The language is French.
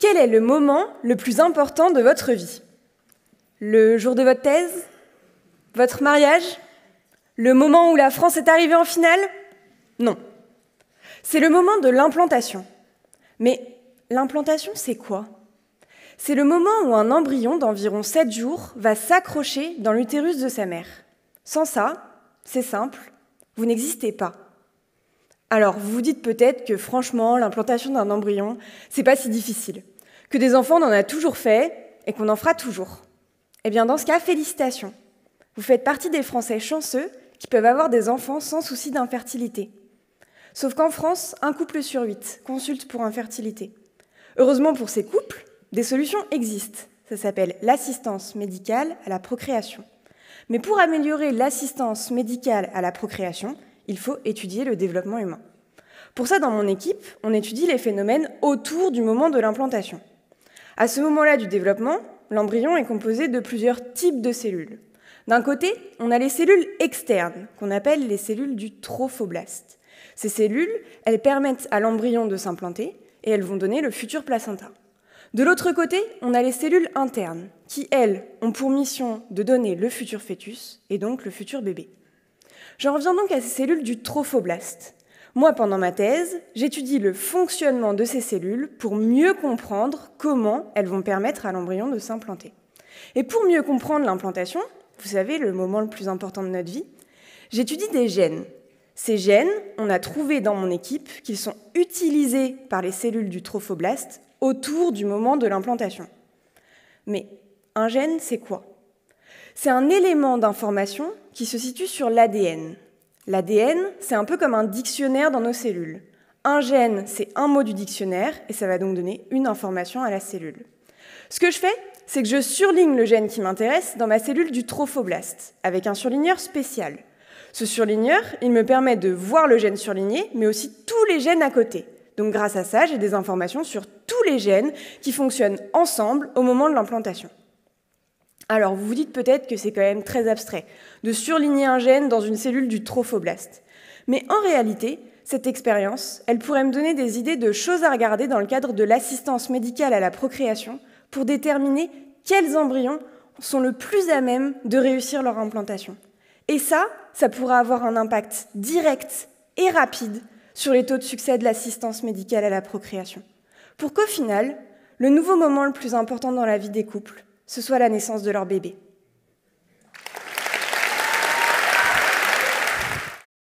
Quel est le moment le plus important de votre vie? Le jour de votre thèse? Votre mariage? Le moment où la France est arrivée en finale? Non. C'est le moment de l'implantation. Mais l'implantation, c'est quoi? C'est le moment où un embryon d'environ 7 jours va s'accrocher dans l'utérus de sa mère. Sans ça, c'est simple, vous n'existez pas. Alors, vous vous dites peut-être que franchement, l'implantation d'un embryon, c'est pas si difficile, que des enfants, on en a toujours fait et qu'on en fera toujours. Eh bien, dans ce cas, félicitations. Vous faites partie des Français chanceux qui peuvent avoir des enfants sans souci d'infertilité. Sauf qu'en France, un couple sur 8 consulte pour infertilité. Heureusement pour ces couples, des solutions existent. Ça s'appelle l'assistance médicale à la procréation. Mais pour améliorer l'assistance médicale à la procréation, il faut étudier le développement humain. Pour ça, dans mon équipe, on étudie les phénomènes autour du moment de l'implantation. À ce moment-là du développement, l'embryon est composé de plusieurs types de cellules. D'un côté, on a les cellules externes, qu'on appelle les cellules du trophoblaste. Ces cellules, elles permettent à l'embryon de s'implanter et elles vont donner le futur placenta. De l'autre côté, on a les cellules internes, qui, elles, ont pour mission de donner le futur fœtus et donc le futur bébé. J'en reviens donc à ces cellules du trophoblaste. Moi, pendant ma thèse, j'étudie le fonctionnement de ces cellules pour mieux comprendre comment elles vont permettre à l'embryon de s'implanter. Et pour mieux comprendre l'implantation, vous savez, le moment le plus important de notre vie, j'étudie des gènes. Ces gènes, on a trouvé dans mon équipe qu'ils sont utilisés par les cellules du trophoblaste autour du moment de l'implantation. Mais un gène, c'est quoi? C'est un élément d'information qui se situe sur l'ADN. L'ADN, c'est un peu comme un dictionnaire dans nos cellules. Un gène, c'est un mot du dictionnaire et ça va donc donner une information à la cellule. Ce que je fais, c'est que je surligne le gène qui m'intéresse dans ma cellule du trophoblaste avec un surligneur spécial. Ce surligneur, il me permet de voir le gène surligné, mais aussi tous les gènes à côté. Donc grâce à ça, j'ai des informations sur tous les gènes qui fonctionnent ensemble au moment de l'implantation. Alors vous vous dites peut-être que c'est quand même très abstrait de surligner un gène dans une cellule du trophoblaste. Mais en réalité, cette expérience, elle pourrait me donner des idées de choses à regarder dans le cadre de l'assistance médicale à la procréation pour déterminer quels embryons sont le plus à même de réussir leur implantation. Et ça pourra avoir un impact direct et rapide sur les taux de succès de l'assistance médicale à la procréation. Pour qu'au final, le nouveau moment le plus important dans la vie des couples, ce soit la naissance de leur bébé.